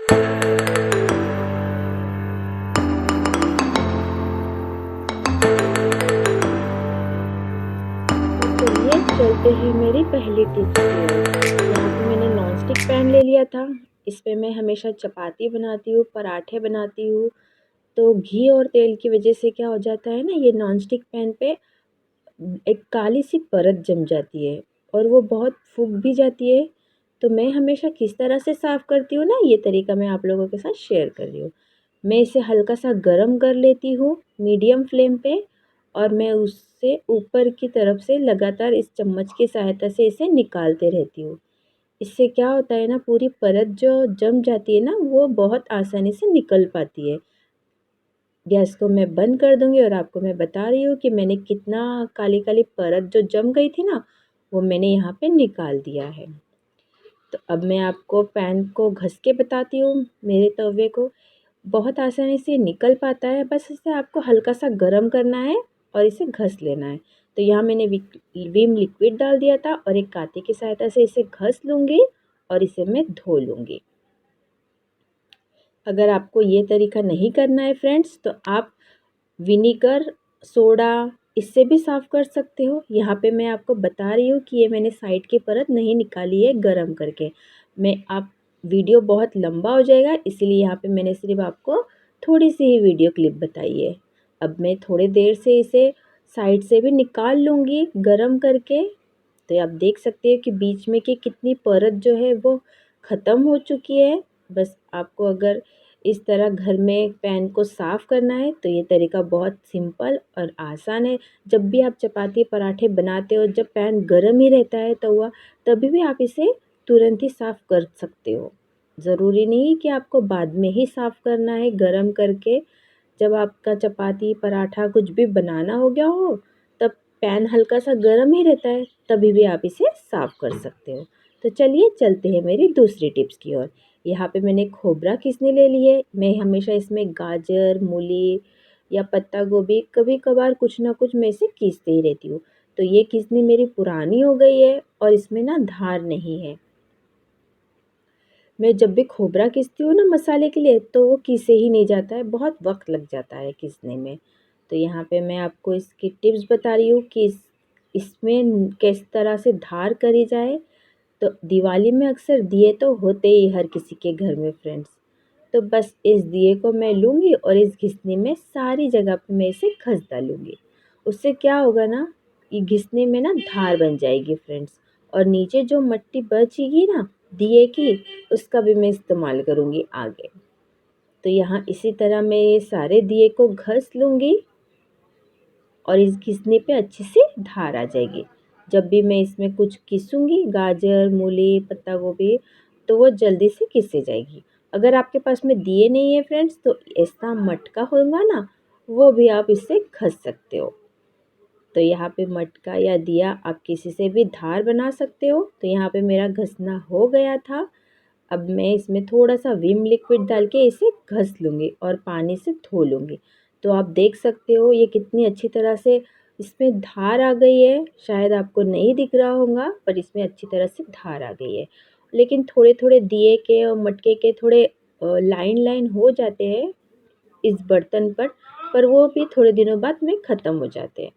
चलिए चलते हैं मेरी पहली टिप्स की ओर। यहाँ पे मैंने नॉन स्टिक पैन ले लिया था। इस पे मैं हमेशा चपाती बनाती हूँ, पराठे बनाती हूँ। तो घी और तेल की वजह से क्या हो जाता है ना, ये नॉन स्टिक पैन पे एक काली सी परत जम जाती है और वो बहुत फूक भी जाती है। तो मैं हमेशा किस तरह से साफ़ करती हूँ ना, ये तरीका मैं आप लोगों के साथ शेयर कर रही हूँ। मैं इसे हल्का सा गरम कर लेती हूँ मीडियम फ्लेम पे, और मैं उससे ऊपर की तरफ से लगातार इस चम्मच की सहायता से इसे निकालते रहती हूँ। इससे क्या होता है ना, पूरी परत जो जम जाती है ना, वो बहुत आसानी से निकल पाती है। गैस को मैं बंद कर दूँगी और आपको मैं बता रही हूँ कि मैंने कितना काली-काली परत जो जम गई थी ना, वो मैंने यहाँ पे निकाल दिया है। तो अब मैं आपको पैन को घस के बताती हूँ, मेरे तवे को। बहुत आसानी से निकल पाता है, बस इसे आपको हल्का सा गरम करना है और इसे घस लेना है। तो यहाँ मैंने विम लिक्विड डाल दिया था और एक कांटे की सहायता से इसे घस लूँगी और इसे मैं धो लूँगी। अगर आपको ये तरीका नहीं करना है फ्रेंड्स, तो आप विनेगर, सोडा, इससे भी साफ़ कर सकते हो। यहाँ पे मैं आपको बता रही हूँ कि ये मैंने साइड की परत नहीं निकाली है गरम करके। मैं आप वीडियो बहुत लंबा हो जाएगा, इसीलिए यहाँ पे मैंने सिर्फ़ आपको थोड़ी-सी ही वीडियो क्लिप बताई है। अब मैं थोड़ी देर से इसे साइड से भी निकाल लूँगी गरम करके। तो आप देख सकते हैं कि बीच में की कितनी परत जो है वो ख़त्म हो चुकी है। बस आपको अगर इस तरह घर में पैन को साफ़ करना है तो ये तरीका बहुत सिंपल और आसान है। जब भी आप चपाती पराठे बनाते हो, जब पैन गर्म ही रहता है तवा, तभी भी आप इसे तुरंत ही साफ़ कर सकते हो। ज़रूरी नहीं कि आपको बाद में ही साफ़ करना है गरम करके। जब आपका चपाती पराठा कुछ भी बनाना हो गया हो, तब पैन हल्का सा गर्म ही रहता है, तभी भी आप इसे साफ़ कर सकते हो। तो चलिए चलते हैं मेरी दूसरी टिप्स की ओर। यहाँ पे मैंने खोबरा किसने ले ली है। मैं हमेशा इसमें गाजर, मूली या पत्ता गोभी, कभी कभार कुछ ना कुछ मैं इसे खींचते ही रहती हूँ। तो ये खींचनी मेरी पुरानी हो गई है और इसमें ना धार नहीं है। मैं जब भी खोबरा घिसती हूँ ना मसाले के लिए, तो वो घिसे ही नहीं जाता है, बहुत वक्त लग जाता है घिसने में। तो यहाँ पे मैं आपको इसकी टिप्स बता रही हूँ कि इसमें किस तरह से धार करी जाए। तो दिवाली में अक्सर दिए तो होते ही हर किसी के घर में फ्रेंड्स। तो बस इस दिए को मैं लूँगी और इस घिसनी में सारी जगह पे मैं इसे घस डालूँगी। उससे क्या होगा ना, ये घिसने में ना धार बन जाएगी फ्रेंड्स, और नीचे जो मिट्टी बचेगी ना दिए की, उसका भी मैं इस्तेमाल करूँगी आगे। तो यहाँ इसी तरह मैं ये सारे दिए को घस लूँगी और इस घिसने पे अच्छे से धार आ जाएगी। जब भी मैं इसमें कुछ घिसूँगी, गाजर, मूली, पत्ता गोभी, तो वो जल्दी से घिस जाएगी। अगर आपके पास में दिए नहीं है फ्रेंड्स, तो ऐसा मटका होगा ना, वो भी आप इससे घस सकते हो। तो यहाँ पे मटका या दिया आप किसी से भी धार बना सकते हो। तो यहाँ पे मेरा घसना हो गया था। अब मैं इसमें थोड़ा-सा विम लिक्विड डाल के इसे घस लूँगी और पानी से धो लूँगी। तो आप देख सकते हो ये कितनी अच्छी तरह से इसमें धार आ गई है। शायद आपको नहीं दिख रहा होगा, पर इसमें अच्छी तरह से धार आ गई है। लेकिन थोड़े-थोड़े दिए के और मटके के थोड़े लाइन-लाइन हो जाते हैं इस बर्तन पर वो भी थोड़े दिनों बाद में ख़त्म हो जाते हैं।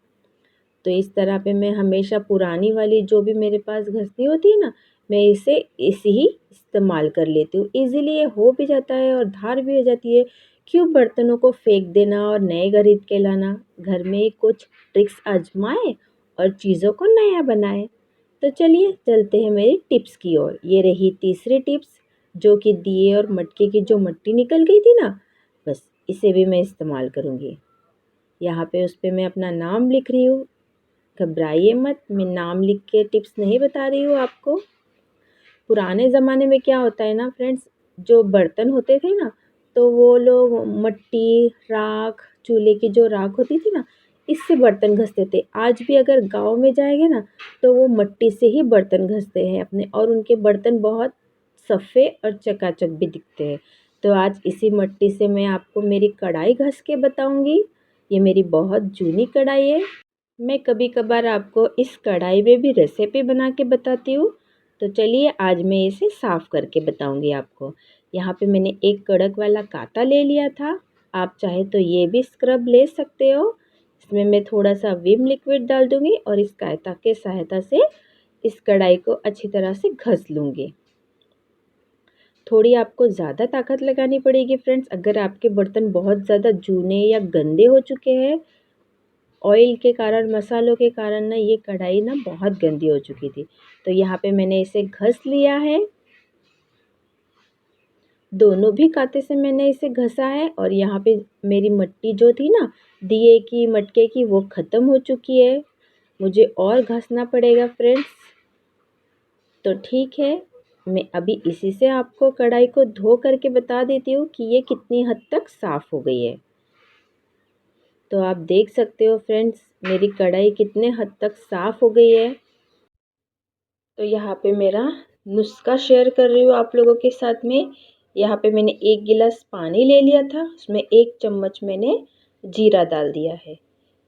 तो इस तरह पे मैं हमेशा पुरानी वाली जो भी मेरे पास घसनी होती है ना, मैं इसे ऐसे ही इस्तेमाल कर लेती हूँ। ईज़िली ये हो भी जाता है और धार भी हो जाती है। क्यों बर्तनों को फेंक देना और नए खरीद के लाना? घर में ही कुछ ट्रिक्स आज़माएँ और चीज़ों को नया बनाएँ। तो चलिए चलते हैं मेरी टिप्स की ओर। ये रही तीसरी टिप्स, जो कि दिए और मटके की जो मिट्टी निकल गई थी ना, बस इसे भी मैं इस्तेमाल करूँगी। यहाँ पे उस पे मैं अपना नाम लिख रही हूँ। घबराइए मत, मैं नाम लिख के टिप्स नहीं बता रही हूँ आपको। पुराने ज़माने में क्या होता है ना फ्रेंड्स, जो बर्तन होते थे ना, तो वो लोग मिट्टी, राख, चूल्हे की जो राख होती थी ना, इससे बर्तन घसते थे। आज भी अगर गाँव में जाएँगे ना, तो वो मिट्टी से ही बर्तन घसते हैं अपने, और उनके बर्तन बहुत सफ़े और चकाचक भी दिखते हैं। तो आज इसी मिट्टी से मैं आपको मेरी कढ़ाई घस के बताऊँगी। ये मेरी बहुत जूनी कढ़ाई है। मैं कभी कभार आपको इस कढ़ाई में भी रेसिपी बना के बताती हूँ। तो चलिए आज मैं इसे साफ़ करके बताऊँगी आपको। यहाँ पे मैंने एक कड़क वाला कांटा ले लिया था। आप चाहे तो ये भी स्क्रब ले सकते हो। इसमें मैं थोड़ा सा विम लिक्विड डाल दूँगी और इस कांटा के सहायता से इस कढ़ाई को अच्छी तरह से घस लूँगी। थोड़ी आपको ज़्यादा ताकत लगानी पड़ेगी फ्रेंड्स, अगर आपके बर्तन बहुत ज़्यादा जूने या गंदे हो चुके हैं ऑयल के कारण, मसालों के कारण ना, ये कढ़ाई ना बहुत गंदी हो चुकी थी। तो यहाँ पे मैंने इसे घस लिया है, दोनों भी कांटे से मैंने इसे घसा है। और यहाँ पे मेरी मट्टी जो थी ना दिए की, मटके की, वो ख़त्म हो चुकी है। मुझे और घसना पड़ेगा फ्रेंड्स। तो ठीक है, मैं अभी इसी से आपको कढ़ाई को धो करके बता देती हूँ कि ये कितनी हद तक साफ़ हो गई है। तो आप देख सकते हो फ्रेंड्स, मेरी कढ़ाई कितने हद तक साफ़ हो गई है। तो यहाँ पे मेरा नुस्खा शेयर कर रही हूँ आप लोगों के साथ में। यहाँ पे मैंने 1 गिलास पानी ले लिया था, उसमें 1 चम्मच मैंने जीरा डाल दिया है।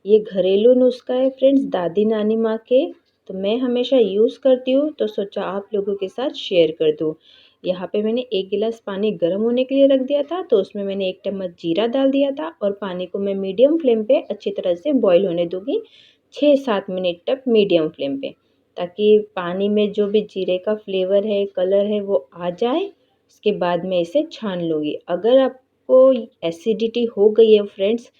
ये घरेलू नुस्खा है फ्रेंड्स, दादी नानी माँ के, तो मैं हमेशा यूज़ करती हूँ, तो सोचा आप लोगों के साथ शेयर कर दूँ। यहाँ पे मैंने 1 गिलास पानी गर्म होने के लिए रख दिया था, तो उसमें मैंने 1 चम्मच जीरा डाल दिया था और पानी को मैं मीडियम फ्लेम पे अच्छी तरह से बॉईल होने दूँगी, 6-7 मिनट तक मीडियम फ्लेम पे, ताकि पानी में जो भी जीरे का फ्लेवर है, कलर है, वो आ जाए। उसके बाद मैं इसे छान लूँगी। अगर आपको एसिडिटी हो गई है फ्रेंड्स,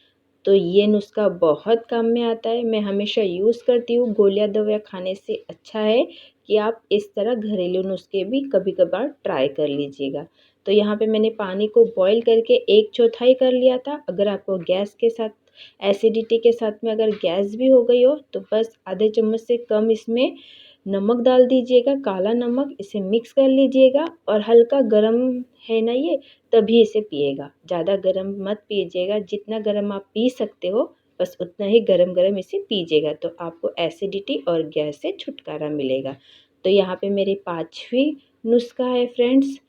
तो ये नुस्खा बहुत काम में आता है। मैं हमेशा यूज़ करती हूँ। गोलियाँ दवाइयाँ खाने से अच्छा है कि आप इस तरह घरेलू नुस्खे भी कभी कभार ट्राई कर लीजिएगा। तो यहाँ पे मैंने पानी को बॉईल करके 1/4 कर लिया था। अगर आपको गैस के साथ, एसिडिटी के साथ में अगर गैस भी हो गई हो, तो बस आधे चम्मच से कम इसमें नमक डाल दीजिएगा, काला नमक। इसे मिक्स कर लीजिएगा और हल्का गरम है ना ये, तभी इसे पिएगा। ज़्यादा गरम मत पीजिएगा, जितना गरम आप पी सकते हो बस उतना ही गरम गरम इसे पीजिएगा, तो आपको एसिडिटी और गैस से छुटकारा मिलेगा। तो यहाँ पे मेरी 5वीं नुस्खा है फ्रेंड्स।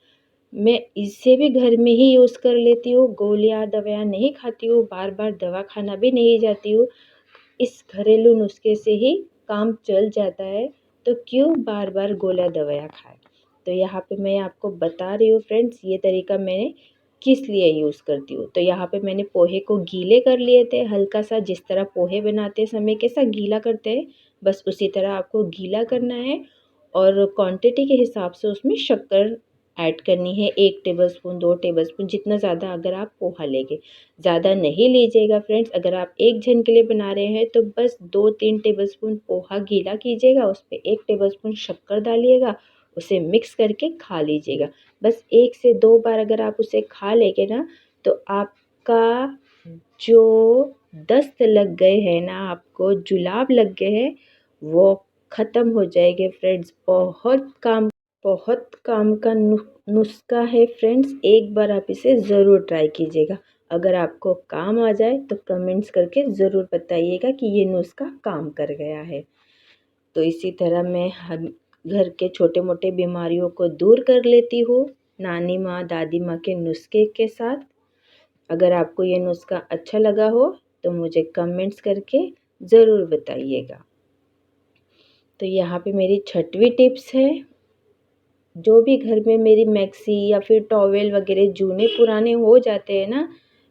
मैं इसे भी घर में ही यूज़ कर लेती हूँ, गोलियाँ दवाइयाँ नहीं खाती हूँ, बार बार दवा खाना भी नहीं जाती हूँ। इस घरेलू नुस्खे से ही काम चल जाता है, तो क्यों बार बार गोलियाँ दवाइयाँ खाएं। तो यहाँ पे मैं आपको बता रही हूँ फ्रेंड्स, ये तरीका मैंने किस लिए यूज़ करती हूँ। तो यहाँ पे मैंने पोहे को गीले कर लिए थे, हल्का सा, जिस तरह पोहे बनाते समय कैसा गीला करते हैं, बस उसी तरह आपको गीला करना है। और क्वांटिटी के हिसाब से उसमें शक्कर ऐड करनी है, 1 टेबलस्पून, 2 टेबलस्पून, जितना ज़्यादा अगर आप पोहा लेंगे। ज़्यादा नहीं लीजिएगा फ्रेंड्स। अगर आप 1 जन के लिए बना रहे हैं तो बस 2-3 टेबलस्पून पोहा गीला कीजिएगा, उस पे 1 टेबलस्पून शक्कर डालिएगा, उसे मिक्स करके खा लीजिएगा। बस 1 से 2 बार अगर आप उसे खा लेंगे ना, तो आपका जो दस्त लग गए हैं ना, आपको जुलाब लग गए हैं, वो ख़त्म हो जाएंगे फ्रेंड्स। बहुत काम का नुस्खा है फ्रेंड्स, एक बार आप इसे ज़रूर ट्राई कीजिएगा। अगर आपको काम आ जाए तो कमेंट्स करके ज़रूर बताइएगा कि ये नुस्खा काम कर गया है। तो इसी तरह मैं हम घर के छोटे मोटे बीमारियों को दूर कर लेती हूँ, नानी माँ, दादी माँ के नुस्खे के साथ। अगर आपको ये नुस्खा अच्छा लगा हो तो मुझे कमेंट्स करके ज़रूर बताइएगा। तो यहाँ पे मेरी 6वीं टिप्स है। जो भी घर में मेरी मैक्सी या फिर टॉवेल वगैरह जूने पुराने हो जाते हैं ना,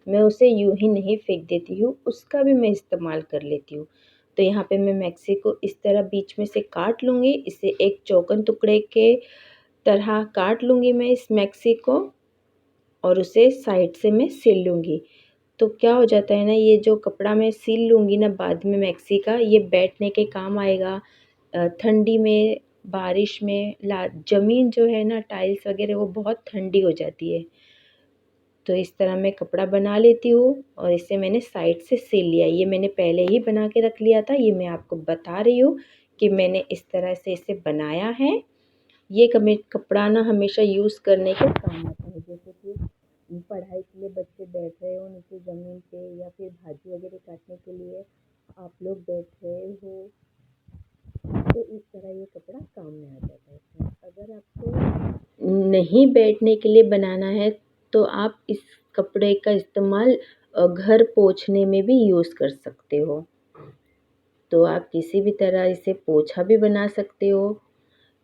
मैं उसे यूं ही नहीं फेंक देती हूँ, उसका भी मैं इस्तेमाल कर लेती हूँ। तो यहाँ पे मैं मैक्सी को इस तरह बीच में से काट लूँगी, इसे एक चौकोन टुकड़े के तरह काट लूँगी मैं इस मैक्सी को, और उसे साइड से मैं सिल लूँगी। तो क्या हो जाता है ना, ये जो कपड़ा मैं सिल लूँगी ना बाद में मैक्सी का, ये बैठने के काम आएगा। ठंडी में, बारिश में ज़मीन जो है ना, टाइल्स वगैरह, वो बहुत ठंडी हो जाती है। तो इस तरह मैं कपड़ा बना लेती हूँ और इसे मैंने साइड से सिल लिया। ये मैंने पहले ही बना के रख लिया था, ये मैं आपको बता रही हूँ कि मैंने इस तरह से इसे बनाया है। ये कपड़ा ना हमेशा यूज़ करने के काम आता है, जैसे कि पढ़ाई के लिए बच्चे बैठ रहे हो नीचे ज़मीन पे, या फिर भाजी वगैरह काटने के लिए आप लोग बैठ रहे हो, तो इस तरह ये कपड़ा काम में आ जाता है। अगर आपको नहीं बैठने के लिए बनाना है तो आप इस कपड़े का इस्तेमाल घर पोंछने में भी यूज़ कर सकते हो। तो आप किसी भी तरह इसे पोछा भी बना सकते हो।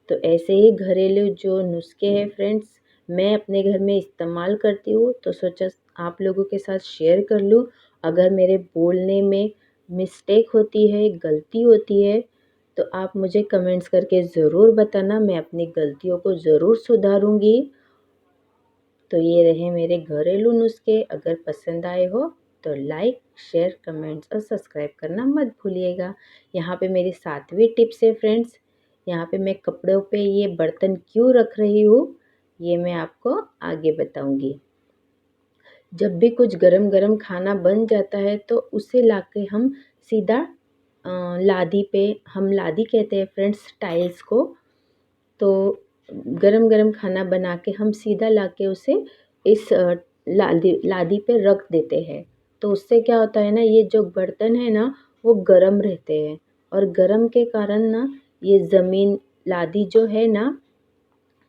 तो ऐसे ही घरेलू जो नुस्खे हैं फ्रेंड्स, मैं अपने घर में इस्तेमाल करती हूँ, तो सोचा आप लोगों के साथ शेयर कर लूँ। अगर मेरे बोलने में मिस्टेक होती है, गलती होती है, तो आप मुझे कमेंट्स करके ज़रूर बताना, मैं अपनी गलतियों को ज़रूर सुधारूँगी। तो ये रहे मेरे घरेलू नुस्खे। अगर पसंद आए हो तो लाइक, शेयर, कमेंट्स और सब्सक्राइब करना मत भूलिएगा। यहाँ पे मेरी 7वीं टिप्स है फ्रेंड्स। यहाँ पे मैं कपड़ों पे ये बर्तन क्यों रख रही हूँ, ये मैं आपको आगे बताऊँगी। जब भी कुछ गरम गरम खाना बन जाता है तो उसे लाके हम सीधा लादी पे, हम लादी कहते हैं फ्रेंड्स टाइल्स को, तो गरम गरम खाना बना के हम सीधा लाके उसे इस लादी पे रख देते हैं। तो उससे क्या होता है ना, ये जो बर्तन है ना वो गरम रहते हैं, और गरम के कारण ना ये ज़मीन, लादी जो है ना,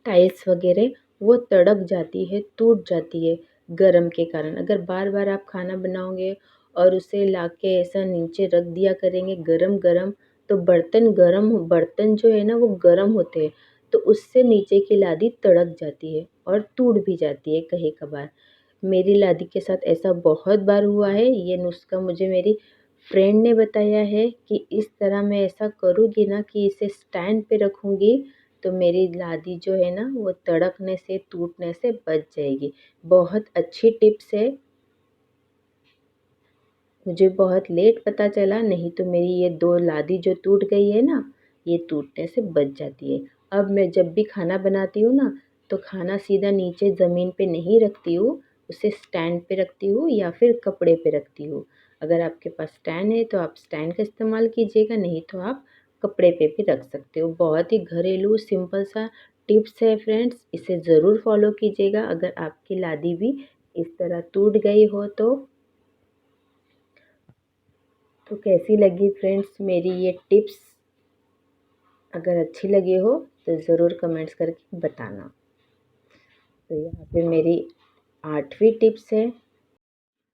टाइल्स वगैरह वो तड़क जाती है, टूट जाती है गरम के कारण। अगर बार बार आप खाना बनाओगे और उसे लाके ऐसा नीचे रख दिया करेंगे गरम गरम, तो बर्तन जो है ना वो गरम होते हैं, तो उससे नीचे की लादी तड़क जाती है और टूट भी जाती है कहीं कभार। मेरी लादी के साथ ऐसा बहुत बार हुआ है। ये नुस्खा मुझे मेरी फ्रेंड ने बताया है कि इस तरह मैं ऐसा करूँगी ना कि इसे स्टैंड पे रखूँगी, तो मेरी लादी जो है ना वो तड़कने से, टूटने से बच जाएगी। बहुत अच्छी टिप्स है। मुझे बहुत लेट पता चला, नहीं तो मेरी ये 2 लादी जो टूट गई है ना, ये टूटने से बच जाती है। अब मैं जब भी खाना बनाती हूँ ना, तो खाना सीधा नीचे ज़मीन पे नहीं रखती हूँ, उसे स्टैंड पे रखती हूँ या फिर कपड़े पे रखती हूँ। अगर आपके पास स्टैंड है तो आप स्टैंड का इस्तेमाल कीजिएगा, नहीं तो आप कपड़े पे भी रख सकते हो। बहुत ही घरेलू सिंपल सा टिप्स है फ्रेंड्स, इसे ज़रूर फॉलो कीजिएगा अगर आपकी लादी भी इस तरह टूट गई हो तो। कैसी लगी फ्रेंड्स मेरी ये टिप्स? अगर अच्छी लगी हो तो ज़रूर कमेंट्स करके बताना। तो यहाँ पे मेरी 8वीं टिप्स है।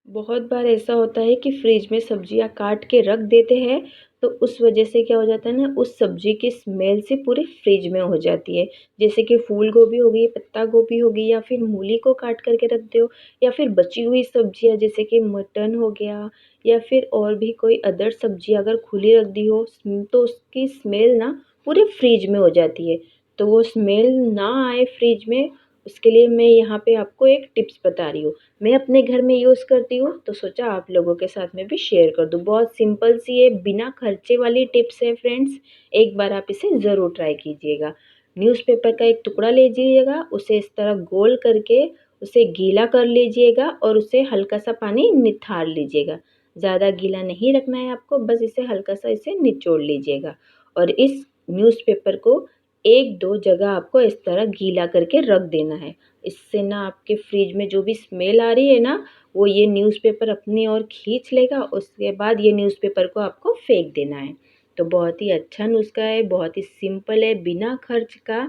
बहुत बार ऐसा होता है कि फ्रिज में सब्जियां काट के रख देते हैं, तो उस वजह से क्या हो जाता है ना, उस सब्जी की स्मेल से पूरे फ्रिज में हो जाती है। जैसे कि फूल गोभी हो गई, पत्ता गोभी हो गई, या फिर मूली को काट करके रख दो, या फिर बची हुई सब्जियां जैसे कि मटन हो गया, या फिर और भी कोई अदर सब्जी अगर खुली रख दी हो, तो उसकी स्मेल ना पूरे फ्रिज में हो जाती है। तो वो स्मेल ना आए फ्रिज में, उसके लिए मैं यहाँ पे आपको एक टिप्स बता रही हूँ। मैं अपने घर में यूज़ करती हूँ, तो सोचा आप लोगों के साथ में भी शेयर कर दूँ। बहुत सिंपल सी है, बिना खर्चे वाली टिप्स है फ्रेंड्स। एक बार आप इसे ज़रूर ट्राई कीजिएगा। न्यूज़पेपर का एक टुकड़ा लीजिएगा, उसे इस तरह गोल करके उसे गीला कर लीजिएगा और उसे हल्का सा पानी निथार लीजिएगा। ज़्यादा गीला नहीं रखना है आपको, बस इसे हल्का सा इसे निचोड़ लीजिएगा, और इस न्यूज़पेपर को 1-2 जगह आपको इस तरह गीला करके रख देना है। इससे ना आपके फ्रिज में जो भी स्मेल आ रही है ना, वो ये न्यूज़पेपर अपनी ओर खींच लेगा। उसके बाद ये न्यूज़पेपर को आपको फेंक देना है। तो बहुत ही अच्छा नुस्खा है, बहुत ही सिंपल है, बिना खर्च का।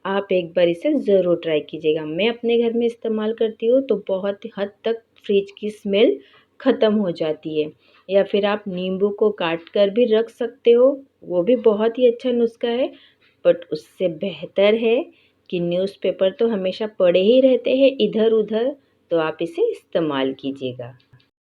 आप एक बार इसे ज़रूर ट्राई कीजिएगा। मैं अपने घर में इस्तेमाल करती हूँ, तो बहुत हद तक फ्रिज की स्मेल ख़त्म हो जाती है। या फिर आप नींबू को काट कर भी रख सकते हो, वो भी बहुत ही अच्छा नुस्खा है। बट उससे बेहतर है कि न्यूज़पेपर तो हमेशा पड़े ही रहते हैं इधर-उधर, तो आप इसे इस्तेमाल कीजिएगा।